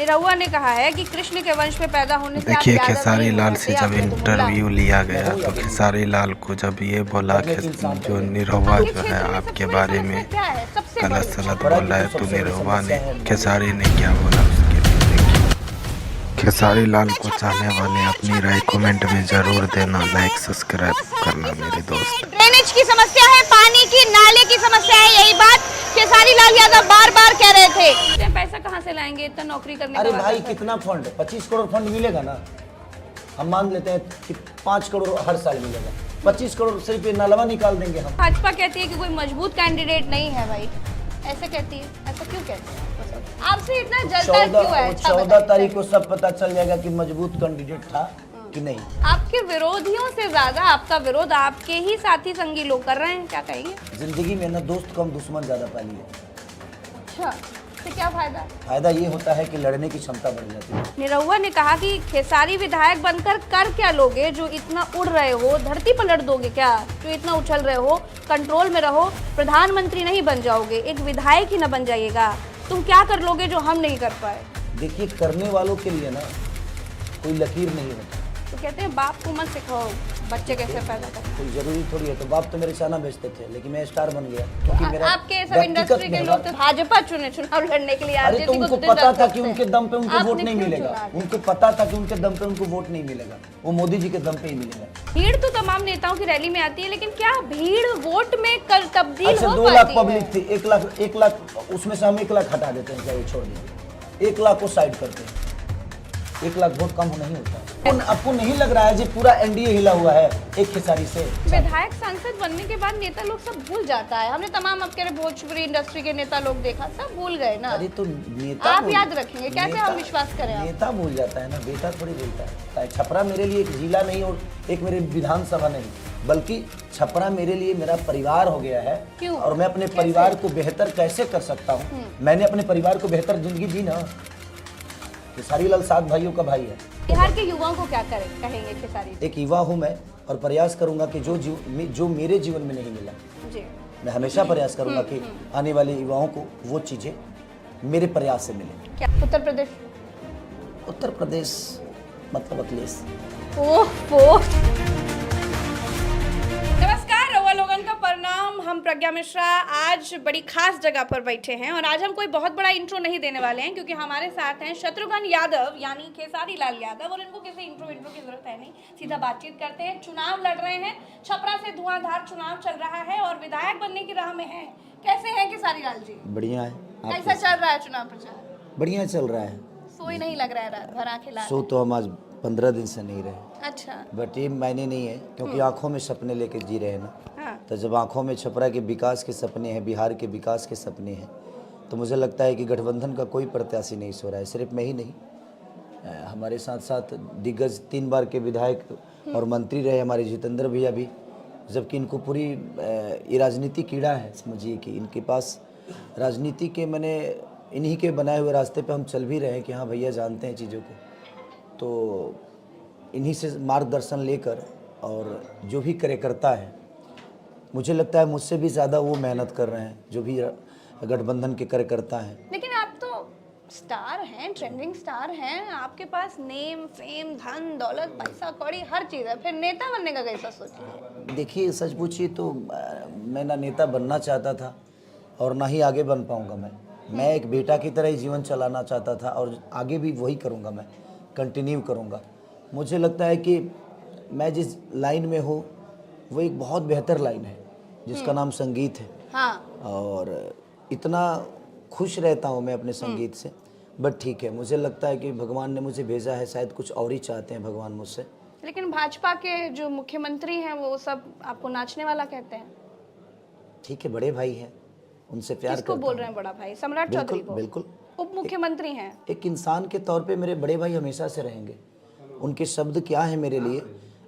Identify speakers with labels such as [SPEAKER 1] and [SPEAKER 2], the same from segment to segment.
[SPEAKER 1] निरहुआ ने कहा है कि कृष्ण के वंश में पैदा होने से आप
[SPEAKER 2] देखिए
[SPEAKER 1] यादव
[SPEAKER 2] खेसारी
[SPEAKER 1] नहीं हो
[SPEAKER 2] लाल
[SPEAKER 1] सकते,
[SPEAKER 2] से जब
[SPEAKER 1] आपने तो बोला।
[SPEAKER 2] इंटरव्यू लिया गया तो खेसारी लाल को जब ये बोला कि जो निरहुआ
[SPEAKER 1] आपके
[SPEAKER 2] जो है
[SPEAKER 1] क्षेत्र में
[SPEAKER 2] आपके
[SPEAKER 1] सबसे बड़ी
[SPEAKER 2] बारे
[SPEAKER 1] समस्या
[SPEAKER 2] में
[SPEAKER 1] क्या है? सबसे
[SPEAKER 2] गलत
[SPEAKER 1] बड़ी
[SPEAKER 2] सलत बोला है तो निरहुआ ने खेसारी ने क्या बोला उसके लिए देखिए। खेसारी लाल को चाहने वाले अपनी राय कमेंट में जरूर देना, लाइक सब्सक्राइब करना मेरे दोस्त।
[SPEAKER 1] ड्रेनेज की समस्या है, पानी की, नाले की समस्या है, यही बात खेसारी लाल यादव बार बार कह रहे थे। पैसा कहाँ से लाएंगे इतना नौकरी करने
[SPEAKER 3] अरे
[SPEAKER 1] का?
[SPEAKER 3] भाई कितना फंड, 25 करोड़ फंड मिलेगा ना। हम मान लेते हैं कि 5 करोड़ हर साल मिलेगा, 25 करोड़ सिर्फ ये नालवा निकाल देंगे हम।
[SPEAKER 1] भाजपा कहती है कि कोई मजबूत कैंडिडेट नहीं है भाई, ऐसे कहती है। ऐसा क्यों कहती है? आपसे इतना जलता क्यों है?
[SPEAKER 3] 14 तारीख को सब पता चल जाएगा कि मजबूत कैंडिडेट था कि नहीं।
[SPEAKER 1] आपके विरोधियों से ज्यादा आपका विरोध आपके ही साथी संगी लोग कर रहे हैं, क्या कहेंगे?
[SPEAKER 3] जिंदगी में ना दोस्त कम दुश्मन ज्यादा पाली है।
[SPEAKER 1] अच्छा, तो क्या फायदा?
[SPEAKER 3] फायदा ये होता है कि लड़ने की क्षमता बढ़ जाती है।
[SPEAKER 1] निरहुआ ने कहा कि खेसारी विधायक बनकर कर क्या लोगे, जो इतना उड़ रहे हो, धरती पलट दोगे क्या, जो इतना उछल रहे हो, कंट्रोल में रहो, प्रधानमंत्री नहीं बन जाओगे, एक विधायक ही न बन जाइएगा, तुम क्या कर लोगे जो हम नहीं कर पाए?
[SPEAKER 3] देखिए करने वालों के लिए ना कोई लकीर नहीं होता।
[SPEAKER 1] तो कहते हैं बाप को मत सिखाओ बच्चे कैसे पैदा करते।
[SPEAKER 3] कोई जरूरी थोड़ी है, तो बाप तो मेरे चाना बेचते थे लेकिन मैं स्टार बन गया क्योंकि मेरा
[SPEAKER 1] आपके सब इंडस्ट्री के लोग तो भाजपा चुने चुनाव लड़ने के लिए।
[SPEAKER 3] अरे तो उनको पता था कि उनके दम पे उनको वोट नहीं मिलेगा, उनको पता था कि उनके दम पे उनको वोट नहीं मिलेगा, वो मोदी जी के दम पे ही मिलेगा।
[SPEAKER 1] भीड़ तो तमाम नेताओं की रैली में आती है, लेकिन क्या भीड़ वोट में कल तब्दील
[SPEAKER 3] अच्छा
[SPEAKER 1] हो
[SPEAKER 3] 2 लाख
[SPEAKER 1] पाती
[SPEAKER 3] पब्लिक थी, 1 लाख उसमें से हम 1 लाख हटा देते हैं, क्या ये छोड़ दीजिए, 1 लाख को साइड करते हैं। 1 लाख वोट कम नहीं होता। आपको नहीं लग रहा है जी पूरा एनडीए हिला हुआ है एक खेसारी से?
[SPEAKER 1] विधायक सांसद बनने के बाद नेता लोग सब भूल जाता है। हमने तमाम आपके भोजपुरी इंडस्ट्री के नेता लोग देखा, सब भूल गए ना।
[SPEAKER 3] अरे तो नेता
[SPEAKER 1] आप याद रखेंगे, कैसे हम विश्वास करें?
[SPEAKER 3] नेता भूल जाता है ना, बेटा थोड़ी भूलता है। छपरा मेरे लिए एक जिला नहीं और एक मेरे विधानसभा नहीं, बल्कि छपरा मेरे लिए मेरा परिवार हो गया है।
[SPEAKER 1] क्यों?
[SPEAKER 3] और मैं अपने परिवार को बेहतर कैसे कर सकता हूँ, मैंने अपने परिवार को बेहतर जिंदगी दी ना। खेसारी लाल 7 भाइयों का भाई है।
[SPEAKER 1] बिहार के युवाओं को क्या कहेंगे खेसारी?
[SPEAKER 3] एक युवा हूँ मैं और प्रयास करूंगा कि जो मेरे जीवन में नहीं मिला,
[SPEAKER 1] जी,
[SPEAKER 3] मैं हमेशा प्रयास करूंगा कि आने वाले युवाओं को वो चीजें मेरे प्रयास से मिले।
[SPEAKER 1] क्या उत्तर प्रदेश?
[SPEAKER 3] उत्तर प्रदेश मतलब अखिलेश।
[SPEAKER 1] नमस्कार रउआ लोगन का प्रणाम। हम प्रज्ञा मिश्रा आज बड़ी खास जगह पर बैठे हैं और आज हम कोई बहुत बड़ा इंट्रो नहीं देने वाले हैं, क्योंकि हमारे साथ हैं शत्रुघ्न यादव यानी खेसारी लाल यादव, और इनको किसी इंट्रो की जरूरत है नहीं, सीधा बातचीत करते हैं। चुनाव लड़ रहे हैं, छपरा से धुआंधार चुनाव चल रहा है और विधायक बनने की राह में है। कैसे हैं खेसारी लाल जी?
[SPEAKER 3] बढ़िया है।
[SPEAKER 1] कैसा चल रहा है चुनाव प्रचार?
[SPEAKER 3] बढ़िया चल रहा है।
[SPEAKER 1] सोई नहीं लग रहा है रात भर, आंखें लाल?
[SPEAKER 3] सो तो हम आज 15 दिन से नहीं रहे।
[SPEAKER 1] अच्छा,
[SPEAKER 3] बट ये मायने नहीं है क्योंकि आंखों में सपने लेके जी रहे हैं ना।
[SPEAKER 1] हाँ।
[SPEAKER 3] तो जब आंखों में छपरा के विकास के सपने हैं, बिहार के विकास के सपने हैं, तो मुझे लगता है कि गठबंधन का कोई प्रत्याशी नहीं सो रहा है। सिर्फ मैं ही नहीं, हमारे साथ साथ दिग्गज 3 बार के विधायक और मंत्री रहे हमारे जितेंद्र भैया भी, जबकि इनको पूरी ये राजनीति कीड़ा है, समझिए कि इनके पास राजनीति के मैंने इन्हीं के बनाए हुए रास्ते पे हम चल भी रहे हैं कि हाँ भैया जानते हैं चीज़ों को, तो इन्हीं से मार्गदर्शन लेकर और जो भी कार्यकर्ता है, मुझे लगता है मुझसे भी ज़्यादा वो मेहनत कर रहे हैं जो भी गठबंधन के कार्यकर्ता हैं।
[SPEAKER 1] लेकिन आप तो स्टार हैं, ट्रेंडिंग स्टार हैं, आपके पास नेम फेम धन दौलत पैसा कौड़ी हर चीज़ है, फिर नेता बनने का कैसा सोचिए?
[SPEAKER 3] देखिए सच पूछिए तो मैं ना नेता बनना चाहता था और ना ही आगे बन पाऊँगा। मैं एक बेटा की तरह ही जीवन चलाना चाहता था और आगे भी वही करूँगा, मैं कंटिन्यू करूँगा। मुझे लगता है कि मैं जिस लाइन में हूँ वो एक बहुत बेहतर लाइन है जिसका नाम संगीत है।
[SPEAKER 1] हाँ।
[SPEAKER 3] और इतना खुश रहता हूँ मैं अपने संगीत से। बट ठीक है, मुझे लगता है कि भगवान ने मुझे भेजा है, शायद कुछ और ही चाहते हैं भगवान मुझसे।
[SPEAKER 1] लेकिन भाजपा के जो मुख्यमंत्री हैं वो सब आपको नाचने वाला कहते हैं।
[SPEAKER 3] ठीक है, बड़े भाई हैं, उनसे प्यार
[SPEAKER 1] किसको बोल रहे हैं बड़ा भाई? सम्राट चौधरी को?
[SPEAKER 3] बिल्कुल।
[SPEAKER 1] उप मुख्यमंत्री हैं।
[SPEAKER 3] एक इंसान के तौर पे मेरे बड़े भाई हमेशा से रहेंगे। उनके शब्द क्या है मेरे लिए,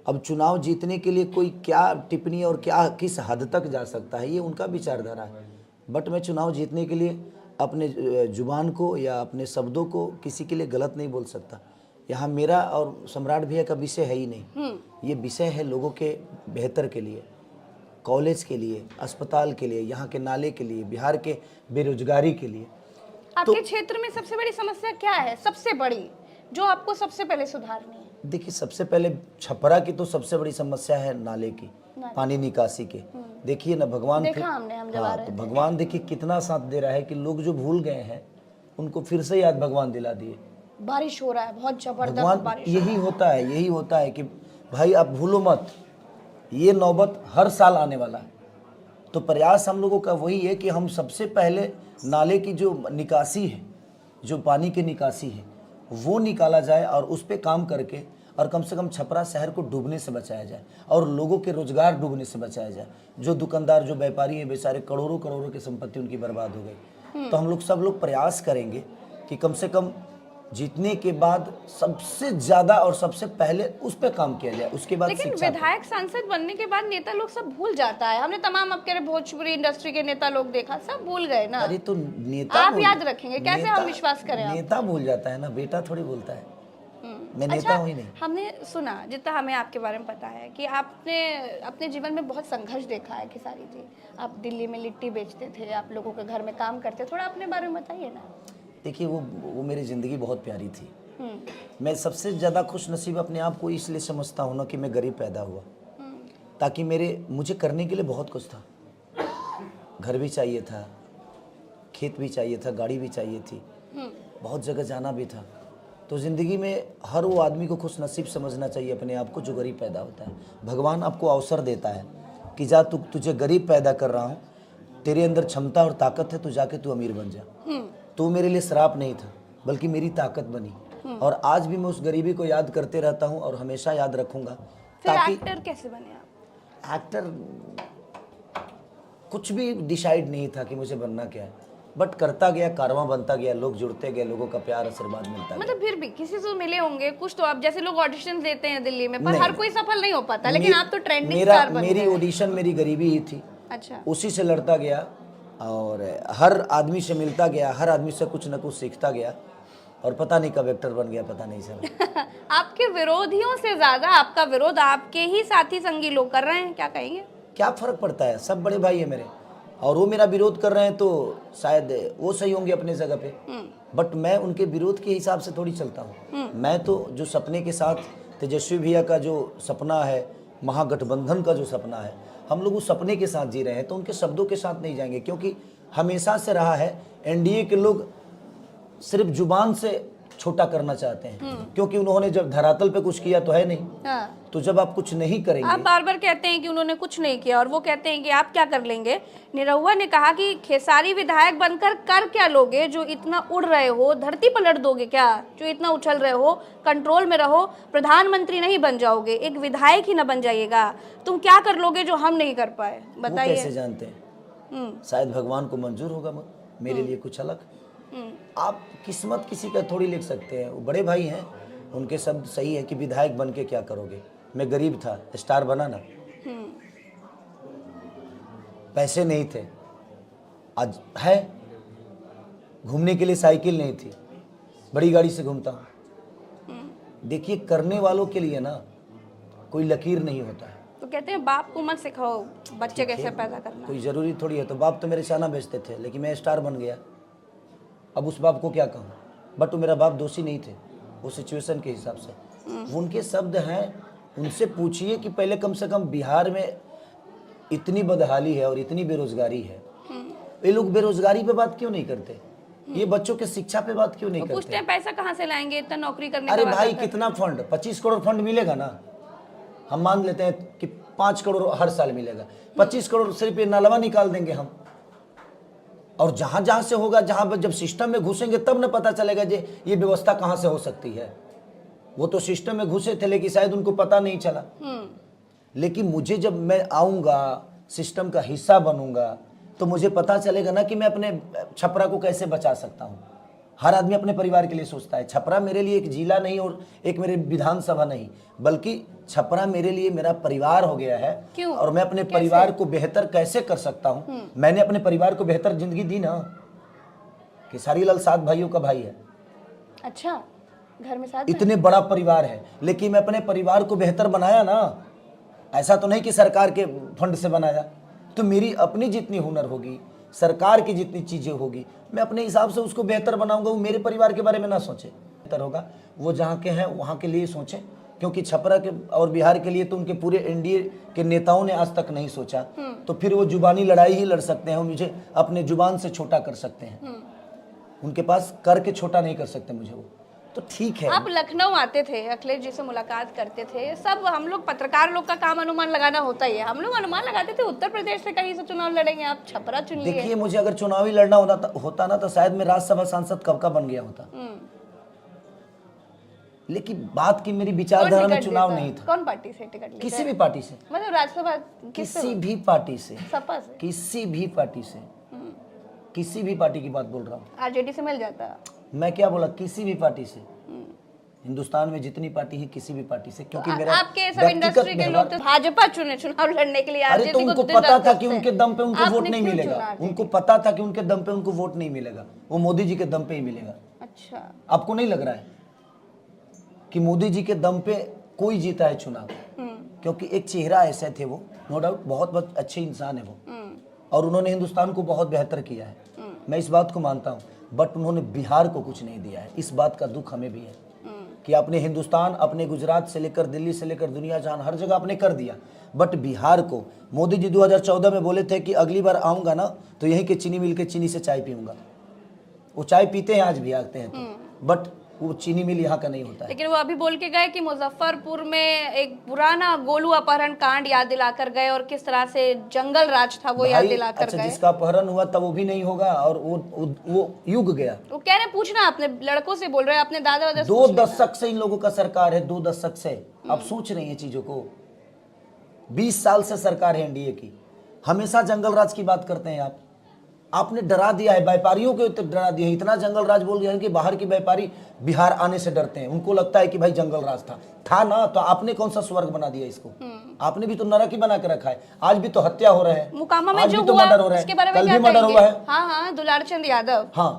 [SPEAKER 3] अब चुनाव जीतने के लिए कोई क्या टिप्पणी और क्या किस हद तक जा सकता है ये उनका विचारधारा है। बट मैं चुनाव जीतने के लिए अपने जुबान को या अपने शब्दों को किसी के लिए गलत नहीं बोल सकता। यहाँ मेरा और सम्राट भैया का विषय है ही नहीं, ये विषय है लोगों के बेहतर के लिए, कॉलेज के लिए, अस्पताल के लिए, यहाँ के नाले के लिए, बिहार के बेरोजगारी के लिए।
[SPEAKER 1] आपके क्षेत्र में सबसे बड़ी समस्या क्या है, सबसे बड़ी, जो आपको सबसे पहले सुधारनी है?
[SPEAKER 3] देखिए, सबसे पहले छपरा की तो सबसे बड़ी समस्या है नाले की, पानी निकासी के। देखिए ना, भगवान
[SPEAKER 1] देखा हमने, हम जब आ रहे
[SPEAKER 3] तो भगवान देखिए कितना साथ दे रहा है कि लोग जो भूल गए हैं उनको फिर से याद भगवान दिला दिए।
[SPEAKER 1] बारिश हो रहा है, बहुत जबरदस्त
[SPEAKER 3] भगवान
[SPEAKER 1] बारिश।
[SPEAKER 3] यही होता है कि भाई आप भूलो मत, ये नौबत हर साल आने वाला है। तो प्रयास हम लोगों का वही है कि हम सबसे पहले नाले की जो निकासी है, जो पानी की निकासी है, वो निकाला जाए और उस पर काम करके और कम से कम छपरा शहर को डूबने से बचाया जाए और लोगों के रोजगार डूबने से बचाया जाए। जो दुकानदार, जो व्यापारी हैं, बेचारे करोड़ों करोड़ों की संपत्ति उनकी बर्बाद हो गई। तो हम लोग सब लोग प्रयास करेंगे कि कम से कम जीतने के बाद सबसे ज्यादा और सबसे पहले उस पर काम किया जाए, उसके बाद
[SPEAKER 1] लेकिन
[SPEAKER 3] शिक्षा पे।
[SPEAKER 1] विधायक सांसद बनने के बाद नेता लोग सब भूल जाता है। हमने तमाम आपके भोजपुरी इंडस्ट्री के नेता लोग देखा, सब भूल गए ना।
[SPEAKER 3] अरे तो नेता
[SPEAKER 1] आप याद रखेंगे कैसे? हम विश्वास करें आप?
[SPEAKER 3] नेता भूल जाता है ना, बेटा थोड़ी भूलता है। मैं नेता
[SPEAKER 1] अच्छा,
[SPEAKER 3] हूँ ही नहीं।
[SPEAKER 1] हमने सुना, जितना हमें आपके बारे में पता है, कि आपने अपने जीवन में बहुत संघर्ष देखा है खेसारी जी। आप दिल्ली में लिट्टी बेचते थे, आप लोगों के घर में काम करते, थोड़ा अपने बारे में बताइए ना।
[SPEAKER 3] देखिए, वो मेरी ज़िंदगी बहुत प्यारी थी। मैं सबसे ज़्यादा खुश नसीब अपने आप को इसलिए समझता हूँ ना कि मैं गरीब पैदा हुआ, ताकि मुझे करने के लिए बहुत कुछ था। घर भी चाहिए था, खेत भी चाहिए था, गाड़ी भी चाहिए थी, बहुत जगह जाना भी था। तो ज़िंदगी में हर वो आदमी को खुश नसीब समझना चाहिए अपने आप को जो गरीब पैदा होता है। भगवान आपको अवसर देता है कि जा, तुझे गरीब पैदा कर रहा हूँ, तेरे अंदर क्षमता और ताकत है, तू जाके तू अमीर बन जा। तो मेरे लिए श्राप नहीं था, बल्कि मेरी ताकत बनी। और आज भी मैं उस गरीबी को याद करते रहता हूँ और हमेशा याद रखूंगा।
[SPEAKER 1] ताकि एक्टर कैसे बने आप?
[SPEAKER 3] एक्टर कुछ भी डिसाइड नहीं था कि मुझे बनना क्या है, बट करता गया, कारवां बनता गया, लोग जुड़ते गए, लोगों का प्यार आशीर्वाद मिलता गया।
[SPEAKER 1] मतलब फिर भी किसी से मिले होंगे कुछ, तो आप जैसे लोग ऑडिशन देते हैं दिल्ली में, पर हर कोई सफल नहीं हो पाता, लेकिन आप तो ट्रेंडिंग स्टार बन गए।
[SPEAKER 3] मेरी ऑडिशन मेरी गरीबी ही थी।
[SPEAKER 1] अच्छा।
[SPEAKER 3] उसी से लड़ता गया और हर आदमी से मिलता गया, हर आदमी से कुछ न कुछ सीखता गया और पता नहीं कब एक्टर बन गया, पता नहीं चला।
[SPEAKER 1] आपके विरोधियों से ज्यादा आपका विरोध आपके ही साथी संगी लोग कर रहे हैं, क्या कहेंगे?
[SPEAKER 3] क्या फर्क पड़ता है, सब बड़े भाई है मेरे, और वो मेरा विरोध कर रहे हैं तो शायद वो सही होंगे अपने जगह पे, बट मैं उनके विरोध के हिसाब से थोड़ी चलता हूँ। मैं तो जो सपने के साथ, तेजस्वी भैया का जो सपना है, महागठबंधन का जो सपना है, हम लोग उस सपने के साथ जी रहे हैं, तो उनके शब्दों के साथ नहीं जाएंगे। क्योंकि हमेशा से रहा है, एनडीए के लोग सिर्फ जुबान से छोटा करना चाहते हैं, क्योंकि उन्होंने जब धरातल पे कुछ किया तो है नहीं।
[SPEAKER 1] हाँ।
[SPEAKER 3] तो जब आप कुछ नहीं करेंगे,
[SPEAKER 1] आप बार बार कहते हैं कि उन्होंने कुछ नहीं किया, और वो कहते हैं कि आप क्या कर लेंगे। निरहुआ ने कहा कि खेसारी विधायक बनकर कर क्या लोगे, जो इतना उड़ रहे हो, धरती पलट दोगे क्या, जो इतना उछल रहे हो, कंट्रोल में रहो, प्रधानमंत्री नहीं बन जाओगे, एक विधायक ही न बन जाइएगा, तुम क्या कर लोगे जो हम नहीं कर पाए, बताइए।
[SPEAKER 3] कैसे जानते हैं? शायद भगवान को मंजूर होगा मेरे लिए कुछ अलग। आप किस्मत किसी का थोड़ी लिख सकते हैं। वो बड़े भाई हैं, उनके शब्द सही है कि विधायक बन के क्या करोगे। मैं गरीब था, स्टार बना ना, पैसे नहीं थे, आज है, घूमने के लिए साइकिल नहीं थी, बड़ी गाड़ी से घूमता हूँ। देखिए, करने वालों के लिए ना कोई लकीर नहीं होता है।
[SPEAKER 1] तो कहते हैं बाप को मत सिखाओ बच्चे कैसे पैदा करना,
[SPEAKER 3] कोई ज़रूरी थोड़ी है। तो बाप तो मेरे चाना बेचते थे, लेकिन मैं स्टार बन गया, अब उस बाप को क्या कहूँ। बट वो मेरा बाप दोषी नहीं थे, वो सिचुएशन के हिसाब से। वो उनके शब्द हैं, उनसे पूछिए कि पहले कम से कम बिहार में इतनी बदहाली है और इतनी बेरोजगारी है, ये लोग बेरोजगारी पे बात क्यों नहीं करते? ये बच्चों के शिक्षा पे बात क्यों नहीं करते?
[SPEAKER 1] पूछते हैं पैसा कहाँ से लाएंगे, इतना नौकरी करने
[SPEAKER 3] अरे
[SPEAKER 1] का
[SPEAKER 3] भाई,
[SPEAKER 1] वादा
[SPEAKER 3] कितना फंड, 25 करोड़ फंड मिलेगा ना। हम मान लेते हैं कि 5 करोड़ हर साल मिलेगा, 25 करोड़ सिर्फ ये नालवा निकाल देंगे हम। और जहां जहां से होगा, जहां जब सिस्टम में घुसेंगे तब न पता चलेगा ये व्यवस्था कहां से हो सकती है। वो तो सिस्टम में घुसे थे, लेकिन शायद उनको पता नहीं चला। लेकिन मुझे, जब मैं आऊंगा, सिस्टम का हिस्सा बनूंगा, तो मुझे पता चलेगा ना कि मैं अपने छपरा को कैसे बचा सकता हूं। हर आदमी अपने परिवार के लिए सोचता है। छपरा मेरे लिए एक जिला नहीं और एक मेरे विधानसभा नहीं, बल्कि छपरा मेरे लिए मेरा परिवार हो गया है।
[SPEAKER 1] क्यों?
[SPEAKER 3] और मैं अपने परिवार को बेहतर कैसे कर सकता हूं। मैंने अपने परिवार को बेहतर जिंदगी दी ना। खेसारी लाल 7 भाइयों का भाई है।
[SPEAKER 1] अच्छा, घर में साथ
[SPEAKER 3] इतने बड़ा परिवार है, लेकिन मैं अपने परिवार को बेहतर बनाया ना। ऐसा तो नहीं कि सरकार के फंड से बनाया। तो मेरी अपनी जितनी हुनर होगी, सरकार की जितनी चीज़ें होगी मैं अपने हिसाब से उसको बेहतर बनाऊंगा। वो मेरे परिवार के बारे में ना सोचे, बेहतर होगा वो जहाँ के हैं वहाँ के लिए सोचें, क्योंकि छपरा के और बिहार के लिए तो उनके पूरे एनडीए के नेताओं ने आज तक नहीं सोचा। तो फिर वो जुबानी लड़ाई ही लड़ सकते हैं, वो मुझे अपने जुबान से छोटा कर सकते हैं, उनके पास करके छोटा नहीं कर सकते मुझे वो। तो ठीक है।
[SPEAKER 1] आप लखनऊ आते थे, अखिलेश जी से मुलाकात करते थे, सब हम लोग पत्रकार लोग का काम अनुमान लगाना होता ही है। हम लोग अनुमान लगाते थे उत्तर प्रदेश से कहीं से चुनाव लड़ेंगे, आप छपरा चुन लिए।
[SPEAKER 3] देखिए मुझे अगर चुनावी लड़ना होता ना तो शायद मैं राज्यसभा सांसद कब का बन गया होता। लेकिन बात की मेरी विचारधारा में चुनाव नहीं था।
[SPEAKER 1] कौन पार्टी से टिकट लेते?
[SPEAKER 3] किसी भी पार्टी से,
[SPEAKER 1] मतलब राज्यसभा
[SPEAKER 3] किसी भी पार्टी से,
[SPEAKER 1] सपा से,
[SPEAKER 3] किसी भी पार्टी से, किसी भी पार्टी की बात बोल रहा हूँ।
[SPEAKER 1] आरजेडी से मिल जाता।
[SPEAKER 3] मैं क्या बोला, किसी भी पार्टी से, हिंदुस्तान में जितनी पार्टी है किसी भी पार्टी से, क्योंकि मेरा
[SPEAKER 1] आपके सब इंडस्ट्री के लोग तो भाजपा चुने चुनाव लड़ने के लिए।
[SPEAKER 3] अरे तो उनको पता था कि उनके दम पे उनको वोट नहीं मिलेगा, उनको पता था कि उनके दम पे उनको वोट नहीं मिलेगा, वो मोदी जी के दम पे ही मिलेगा।
[SPEAKER 1] अच्छा,
[SPEAKER 3] आपको नहीं लग रहा है कि मोदी जी के दम पे कोई जीता है चुनाव? क्योंकि एक चेहरा ऐसे थे वो, नो डाउट बहुत अच्छे इंसान है वो, और उन्होंने हिंदुस्तान को बहुत बेहतर किया है, मैं इस बात को मानता हूँ। बट उन्होंने बिहार को कुछ नहीं दिया है, इस बात का दुख हमें भी है कि अपने हिंदुस्तान, अपने गुजरात से लेकर दिल्ली से लेकर दुनिया जहान हर जगह आपने कर दिया, बट बिहार को मोदी जी 2014 में बोले थे कि अगली बार आऊँगा ना तो यहीं के चीनी मिल के चीनी से चाय पीऊँगा। वो चाय पीते हैं, आज भी आते हैं तो, बट वो चीनी मिल यहाँ का नहीं होता है।
[SPEAKER 1] लेकिन वो अभी बोल के गए कि मुजफ्फरपुर में एक पुराना गोलू अपहरण कांड याद दिलाकर गए और किस तरह से जंगल राज था वो याद दिलाकर
[SPEAKER 3] अच्छा,
[SPEAKER 1] गए।
[SPEAKER 3] जिसका अपहरण हुआ था वो भी नहीं होगा और वो युग गया।
[SPEAKER 1] वो कह रहे पूछना, अपने लड़कों से बोल रहे हैं, अपने दादा वादा से
[SPEAKER 3] 2 दशक से इन लोगों का सरकार है, 2 दशक से। अब सोच रही है चीजों को, 20 साल से सरकार है एनडीए की, हमेशा जंगल राज की बात करते हैं आप। आपने डरा दिया है व्यापारियों को, डरा दिया है, इतना जंगल राज बोल दिया है कि बाहर के व्यापारी बिहार आने से डरते हैं। उनको लगता है कि भाई जंगल राज था ना, तो आपने कौन सा स्वर्ग बना दिया इसको? आपने भी तो नरक ही बना के रखा है। आज भी तो हत्या हो रहे हैं,
[SPEAKER 1] मुकामा में
[SPEAKER 3] आज
[SPEAKER 1] जो
[SPEAKER 3] भी तो
[SPEAKER 1] हुआ
[SPEAKER 3] मर्डर हो रहे
[SPEAKER 1] उसके बारे
[SPEAKER 3] हैं,
[SPEAKER 1] में
[SPEAKER 3] कल
[SPEAKER 1] क्या
[SPEAKER 3] भी मर्डर हुआ है।
[SPEAKER 1] हाँ, दुलारचंद यादव,
[SPEAKER 3] हाँ,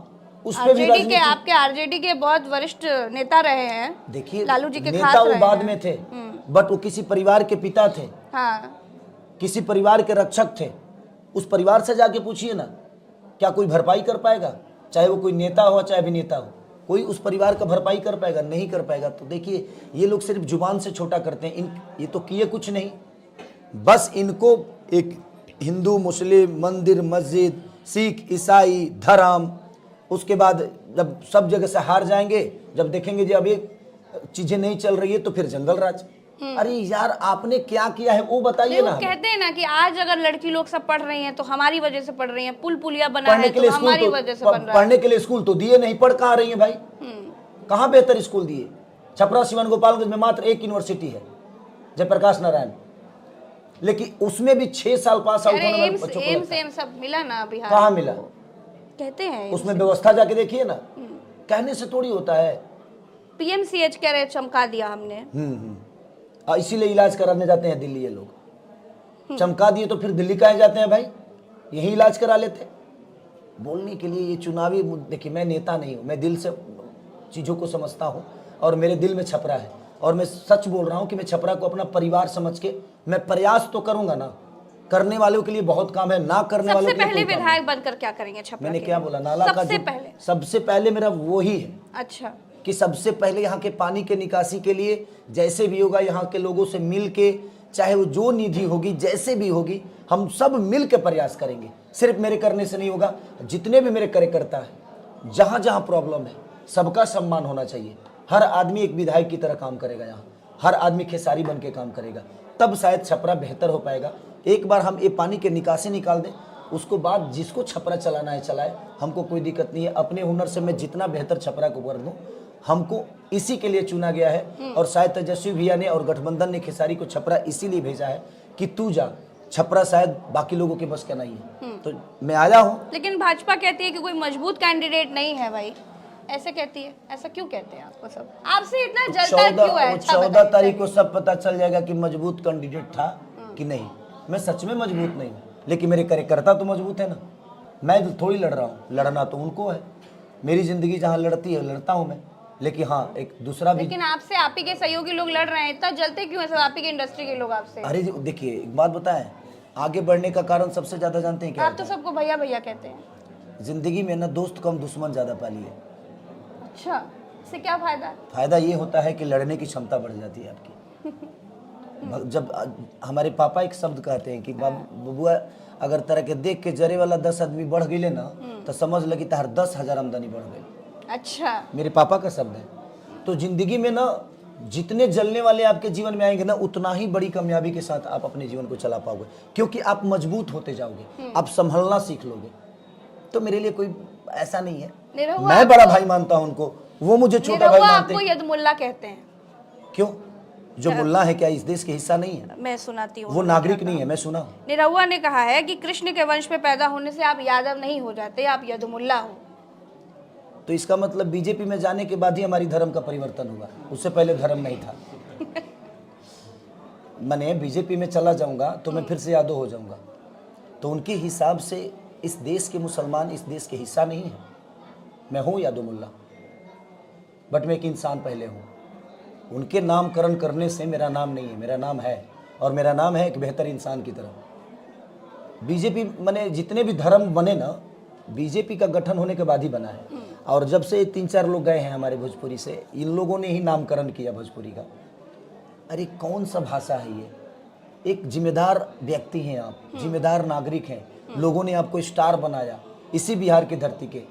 [SPEAKER 3] उस पे भी
[SPEAKER 1] आरजेडी के, आपके आरजेडी के बहुत वरिष्ठ नेता रहे हैं।
[SPEAKER 3] देखिए,
[SPEAKER 1] लालू जी के
[SPEAKER 3] नेता
[SPEAKER 1] खास
[SPEAKER 3] वो बाद में थे, बट वो किसी परिवार के पिता थे,
[SPEAKER 1] हाँ,
[SPEAKER 3] किसी परिवार के रक्षक थे। उस परिवार से जाके पूछिए ना, क्या कोई भरपाई कर पाएगा? चाहे वो कोई नेता हो चाहे अभिनेता हो, कोई उस परिवार का भरपाई कर पाएगा? नहीं कर पाएगा। तो देखिए, ये लोग सिर्फ जुबान से छोटा करते हैं, ये तो किए कुछ नहीं, बस इनको एक हिंदू मुस्लिम मंदिर मस्जिद सिख ईसाई धर्म, उसके बाद जब सब जगह से हार जाएंगे, जब देखेंगे जी अब ये चीजें नहीं चल रही है तो फिर जंगल राज। अरे यार, आपने क्या किया है वो बताइए ना।
[SPEAKER 1] कहते हैं ना कि आज अगर लड़की लोग सब पढ़ रही हैं तो हमारी वजह से पढ़ रही हैं, पुल पुलिया बना है तो हमारी वजह से बन रहा है।
[SPEAKER 3] पढ़ने के लिए स्कूल तो दिए नहीं, पढ़ कहाँ रही है भाई? कहाँ बेहतर स्कूल दिए? छपरा सिवन गोपालगंज में मात्र एक यूनिवर्सिटी है, जयप्रकाश नारायण, लेकिन उसमें भी 6 साल पास आउट होने वाले बच्चों को
[SPEAKER 1] एम्स सब मिला ना बिहार?
[SPEAKER 3] कहाँ मिला?
[SPEAKER 1] कहते हैं
[SPEAKER 3] उसमें व्यवस्था जाके देखिए ना, कहने से थोड़ी होता है।
[SPEAKER 1] पीएमसीएच कह रहे चमका दिया हमने,
[SPEAKER 3] इसीलिए इलाज कराने जाते हैं दिल्ली ये लोग। चमका दिए तो फिर दिल्ली काहे जाते हैं भाई? यही इलाज करा लेते। बोलने के लिए ये चुनावी, देखिए मैं नेता नहीं हूँ, मैं दिल से चीज़ों को समझता हूँ और मेरे दिल में छपरा है, और मैं सच बोल रहा हूँ कि मैं छपरा को अपना परिवार समझ के मैं प्रयास तो करूँगा ना। करने वालों के लिए बहुत काम है, ना करने वालों के लिए
[SPEAKER 1] पहले विधायक बनकर क्या करेंगे छपरा?
[SPEAKER 3] मैंने क्या बोला, नाला का सबसे पहले मेरा वो ही है।
[SPEAKER 1] अच्छा,
[SPEAKER 3] कि सबसे पहले यहाँ के पानी के निकासी के लिए जैसे भी होगा, यहाँ के लोगों से मिल के, चाहे वो जो निधि होगी जैसे भी होगी, हम सब मिल के प्रयास करेंगे। सिर्फ मेरे करने से नहीं होगा, जितने भी मेरे कार्यकर्ता हैं, जहाँ जहाँ प्रॉब्लम है सबका सम्मान होना चाहिए। हर आदमी एक विधायक की तरह काम करेगा, यहाँ हर आदमी खेसारी बन के काम करेगा, तब शायद छपरा बेहतर हो पाएगा। एक बार हम ये पानी के निकासी निकाल दें, उसको बाद जिसको छपरा चलाना है चलाए, हमको कोई दिक्कत नहीं है। अपने हुनर से मैं जितना बेहतर छपरा को कर दूं, हमको इसी के लिए चुना गया है। और शायद तेजस्वी भैया ने और गठबंधन ने खेसारी को छपरा इसीलिए भेजा है कि तू जा, छपरा शायद बाकी लोगों के बस का नहीं है, तो मैं आया हूँ।
[SPEAKER 1] लेकिन भाजपा कहती है कि कोई मजबूत कैंडिडेट नहीं है भाई, ऐसे कहती है। ऐसा क्यों कहते हैं आपको सब? आपसे इतना जलता क्यों है?
[SPEAKER 3] 14 तारीख को सब पता चल जाएगा कि मजबूत कैंडिडेट था कि नहीं। मैं सच में मजबूत नहीं हूँ, लेकिन मेरे कार्यकर्ता तो मजबूत है ना। मैं थोड़ी लड़ रहा हूँ, लड़ना तो उनको है। मेरी जिंदगी जहाँ लड़ती है लड़ता हूँ मैं, लेकिन हाँ एक दूसरा भी।
[SPEAKER 1] लेकिन आपसे आप ही के सहयोगी लोग लड़ रहे हैं, इतना जलते क्यों है सब आप ही के इंडस्ट्री के लोग आपसे?
[SPEAKER 3] अरे देखिए, एक बात बताएं, आगे बढ़ने का कारण सबसे ज्यादा जानते हैं क्या
[SPEAKER 1] आप
[SPEAKER 3] होता
[SPEAKER 1] तो सबको भैया भैया कहते हैं।
[SPEAKER 3] है? जिंदगी में ना दोस्त कम दुश्मन ज्यादा पाली है।
[SPEAKER 1] अच्छा, इससे क्या फायदा है?
[SPEAKER 3] फायदा ये होता है कि लड़ने की क्षमता बढ़ जाती है आपकी। जब हमारे पापा एक शब्द कहते हैं कि बबुआ अगर तरह के देख के जरे वाला 10 आदमी बढ़ गए ना तो समझ लगी तार 10,000 आमदनी बढ़ गई।
[SPEAKER 1] अच्छा,
[SPEAKER 3] मेरे पापा का शब्द है। तो जिंदगी में ना जितने जलने वाले आपके जीवन में आएंगे ना उतना ही बड़ी कामयाबी के साथ आप अपने जीवन को चला पाओगे, क्योंकि आप मजबूत होते जाओगे, आप संभलना सीख लोगे। तो मेरे लिए कोई ऐसा नहीं है,
[SPEAKER 1] निरहुआ
[SPEAKER 3] मैं बड़ा भाई मानता हूं उनको, वो मुझे छोटा भाई
[SPEAKER 1] निरहुआ
[SPEAKER 3] मानते
[SPEAKER 1] आपको
[SPEAKER 3] हैं।
[SPEAKER 1] यदमुल्ला कहते हैं।
[SPEAKER 3] क्यों? जो मुल्ला है क्या इस देश के हिस्सा नहीं है?
[SPEAKER 1] मैं सुनाती हूँ।
[SPEAKER 3] वो नागरिक नहीं है, मैं सुना हूं।
[SPEAKER 1] निरहुआ ने कहा है कि कृष्ण के वंश में पैदा होने से आप यादव नहीं हो जाते, आप यदुमुल्ला हो।
[SPEAKER 3] तो इसका मतलब बीजेपी में जाने के बाद ही हमारी धर्म का परिवर्तन हुआ, उससे पहले धर्म नहीं था। मैंने बीजेपी में चला जाऊंगा तो मैं फिर से यादव हो जाऊंगा। तो उनके हिसाब से इस देश के मुसलमान इस देश के हिस्सा नहीं है। मैं हूं यादव मुल्ला, बट मैं एक इंसान पहले हूं। उनके नामकरण करने से मेरा नाम नहीं है, मेरा नाम है, और मेरा नाम है एक बेहतर इंसान की तरह। बीजेपी मैंने जितने भी धर्म बने ना, बीजेपी का गठन होने के बाद ही बना है। और जब से 3-4 लोग गए हैं हमारे भोजपुरी से, इन लोगों ने ही नामकरण किया भोजपुरी का। अरे कौन सा भाषा है ये? एक जिम्मेदार व्यक्ति हैं आप, जिम्मेदार नागरिक हैं। लोगों ने आपको स्टार बनाया, इसी बिहार की धरती के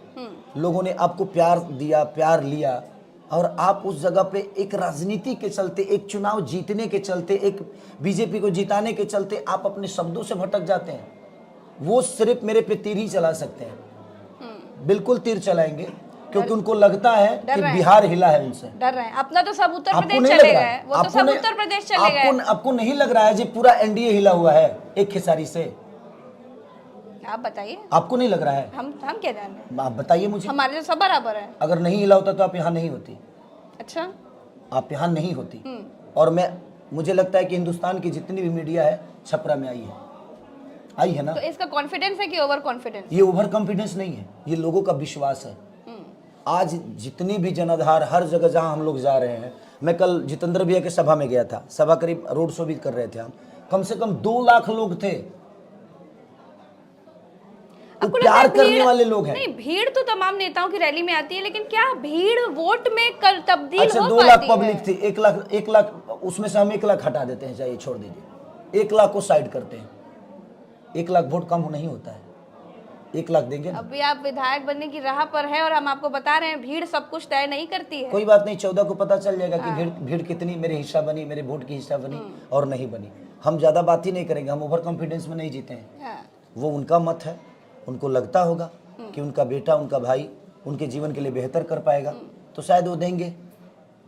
[SPEAKER 3] लोगों ने आपको प्यार दिया, प्यार लिया, और आप उस जगह पे एक राजनीति के चलते, एक चुनाव जीतने के चलते, एक बीजेपी को जिताने के चलते आप अपने शब्दों से भटक जाते हैं। वो सिर्फ मेरे पे तीर ही चला सकते हैं, बिल्कुल तीर चलाएंगे, क्योंकि उनको लगता है कि बिहार हिला है उनसे।
[SPEAKER 1] डर रहे हैं। अपना तो सब उत्तर
[SPEAKER 3] आपको
[SPEAKER 1] प्रदेश
[SPEAKER 3] नहीं
[SPEAKER 1] चले
[SPEAKER 3] लग रहा
[SPEAKER 1] गए,
[SPEAKER 3] है?
[SPEAKER 1] वो तो सब उत्तर प्रदेश चले गए।
[SPEAKER 3] आपको नहीं लग रहा है जी पूरा एनडीए हिला हुआ है एक खेसारी से?
[SPEAKER 1] आप बताइए,
[SPEAKER 3] आपको नहीं लग रहा है?
[SPEAKER 1] हम क्या जाने,
[SPEAKER 3] आप बताइए मुझे।
[SPEAKER 1] हमारे तो सब बराबर है।
[SPEAKER 3] अगर नहीं हिला होता तो आप यहाँ नहीं होती।
[SPEAKER 1] अच्छा,
[SPEAKER 3] आप यहाँ नहीं होती। और मुझे लगता है कि हिंदुस्तान की जितनी भी मीडिया है छपरा में आई है ना।
[SPEAKER 1] तो इसका कॉन्फिडेंस है कि ओवर कॉन्फिडेंस?
[SPEAKER 3] ये ओवर कॉन्फिडेंस नहीं है, ये लोगों का विश्वास है। आज जितनी भी जनाधार हर जगह जहां हम लोग जा रहे हैं, मैं कल जितेंद्र भैया के सभा में गया था, सभा करीब रोड शो भी कर रहे थे हम, कम से कम 2 लाख लोग थे। तो प्यार करने वाले लोग हैं।
[SPEAKER 1] नहीं, भीड़ तो तमाम नेताओं की रैली में आती है, लेकिन क्या भीड़ वोट में तब्दील
[SPEAKER 3] अच्छा,
[SPEAKER 1] हो
[SPEAKER 3] 2 लाख
[SPEAKER 1] पाती है?
[SPEAKER 3] पब्लिक थी, 1 लाख उसमें से हम 1 लाख हटा देते हैं, चाहिए छोड़ दीजिए, 1 लाख को साइड करते हैं। 1 लाख वोट कम नहीं होता है, 1 लाख देंगे ना।
[SPEAKER 1] अभी आप विधायक बनने की राह पर है और हम आपको बता रहे हैं भीड़ सब कुछ तय नहीं करती है।
[SPEAKER 3] कोई बात नहीं, 14 को पता चल जाएगा कि भीड़ कितनी मेरे हिस्सा बनी, मेरे वोट की हिस्सा बनी और नहीं बनी। हम ज्यादा बात ही नहीं करेंगे, हम ओवर कॉन्फिडेंस में नहीं जीते हैं। वो उनका मत है, उनको लगता होगा कि उनका बेटा, उनका भाई उनके जीवन के लिए बेहतर कर पाएगा, तो शायद वो देंगे।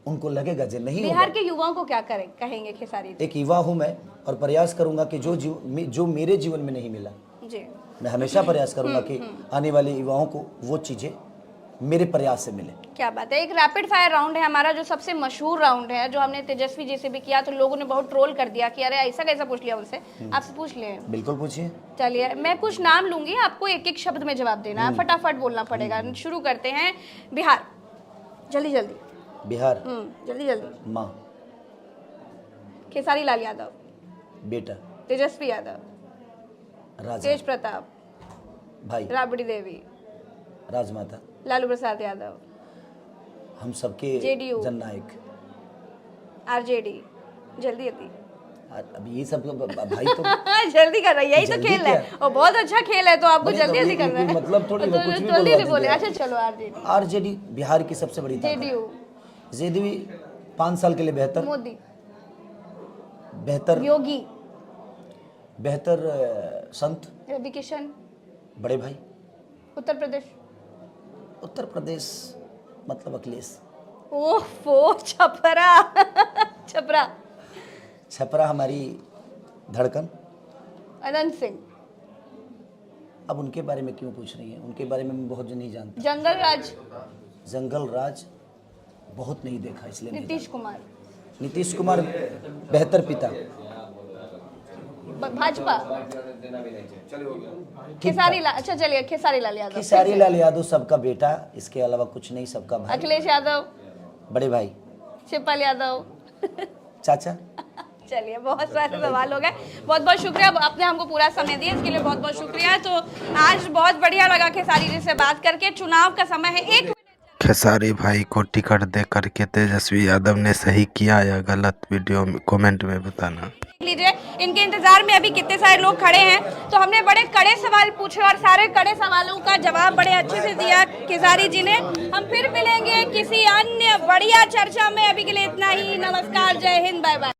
[SPEAKER 3] उनको लगेगा जे नहीं होगा।
[SPEAKER 1] बिहार के युवाओं को क्या कहेंगे खेसारी जी?
[SPEAKER 3] एक युवा हूं मैं, और प्रयास करूंगा कि जो मेरे जीवन में नहीं मिला,
[SPEAKER 1] जी,
[SPEAKER 3] मैं हमेशा प्रयास करूंगा कि आने वाले युवाओं को वो चीजें मेरे प्रयास से मिले।
[SPEAKER 1] क्या बात है। एक रैपिड फायर राउंड है हमारा, जो सबसे मशहूर राउंड है, जो हमने तेजस्वी जी से भी किया, तो लोगों ने बहुत ट्रोल कर दिया कि अरे ऐसा कैसा पूछ लिया उनसे। आपसे पूछ ले।
[SPEAKER 3] बिल्कुल पूछिए।
[SPEAKER 1] चलिए, मैं कुछ नाम लूंगी, आपको एक एक शब्द में जवाब देना है, फटाफट बोलना पड़ेगा। शुरू करते हैं। बिहार, जल्दी जल्दी।
[SPEAKER 3] बिहार,
[SPEAKER 1] जल्दी जल्दी।
[SPEAKER 3] माँ।
[SPEAKER 1] खेसारी लाल यादव।
[SPEAKER 3] बेटा।
[SPEAKER 1] तेजस्वी यादव।
[SPEAKER 3] राजा।
[SPEAKER 1] तेज प्रताप।
[SPEAKER 3] भाई।
[SPEAKER 1] राबड़ी देवी।
[SPEAKER 3] राजमाता।
[SPEAKER 1] लालू प्रसाद यादव।
[SPEAKER 3] हम सबके
[SPEAKER 1] JDU।
[SPEAKER 3] जननायक।
[SPEAKER 1] RJD। जल्दी जल्दी।
[SPEAKER 3] अब ये सब भाई तो
[SPEAKER 1] जल्दी कर रहा है, यही तो
[SPEAKER 3] जल्दी
[SPEAKER 1] खेल
[SPEAKER 3] क्या?
[SPEAKER 1] है और बहुत अच्छा खेल है, तो आपको
[SPEAKER 3] नहीं,
[SPEAKER 1] जल्दी
[SPEAKER 3] तो
[SPEAKER 1] जल्दी करना है।
[SPEAKER 3] मतलब थोड़ी
[SPEAKER 1] तो
[SPEAKER 3] कुछ भी
[SPEAKER 1] जल्दी
[SPEAKER 3] बोलवा
[SPEAKER 1] बोले।
[SPEAKER 3] दीजिए।
[SPEAKER 1] अच्छा चलो, RJD।
[SPEAKER 3] RJD बिहार की सबसे बड़ी ताकत। JDU 5 साल के लिए बेहतर।
[SPEAKER 1] मोदी।
[SPEAKER 3] बेहतर।
[SPEAKER 1] योगी।
[SPEAKER 3] बेहतर संत।
[SPEAKER 1] रवि किशन।
[SPEAKER 3] बड़े भाई।
[SPEAKER 1] उत्तर प्रदेश।
[SPEAKER 3] उत्तर प्रदेश मतलब अखिलेश।
[SPEAKER 1] ओफो, छपरा। छपरा।
[SPEAKER 3] छपरा हमारी धड़कन।
[SPEAKER 1] अनंत सिंह।
[SPEAKER 3] अब उनके बारे में क्यों पूछ रही हैं? उनके बारे में मैं बहुत नहीं जानता।
[SPEAKER 1] जंगल राज।
[SPEAKER 3] जंगल राज बहुत नहीं देखा, इसलिए नहीं
[SPEAKER 1] नीतीश कुमार।
[SPEAKER 3] जानता। नीतीश कुमार बेहतर पिता।
[SPEAKER 1] भाजपा। खेसारी लाल। अच्छा चलिए, खेसारी लाल यादव।
[SPEAKER 3] खेसारी लाल यादव सबका बेटा, इसके अलावा कुछ नहीं, सबका भाई।
[SPEAKER 1] अखिलेश यादव।
[SPEAKER 3] बड़े भाई।
[SPEAKER 1] शिवपाल यादव।
[SPEAKER 3] चाचा।
[SPEAKER 1] चलिए, बहुत सारे सवाल हो गए। बहुत बहुत शुक्रिया, आपने हमको पूरा समय दिया, इसके लिए बहुत बहुत शुक्रिया। तो आज बहुत बढ़िया लगा खेसारी जी से बात करके। चुनाव का समय है, 1
[SPEAKER 2] खेसारी भाई को टिकट दे करके तेजस्वी यादव ने सही किया या गलत, वीडियो में कमेंट में बताना।
[SPEAKER 1] लीजिए, इनके इंतजार में अभी कितने सारे लोग खड़े हैं। तो हमने बड़े कड़े सवाल पूछे और सारे कड़े सवालों का जवाब बड़े अच्छे से दिया खेसारी जी ने। हम फिर मिलेंगे किसी अन्य बढ़िया चर्चा में। अभी के लिए इतना ही। नमस्कार, जय हिंद, बाय बाय।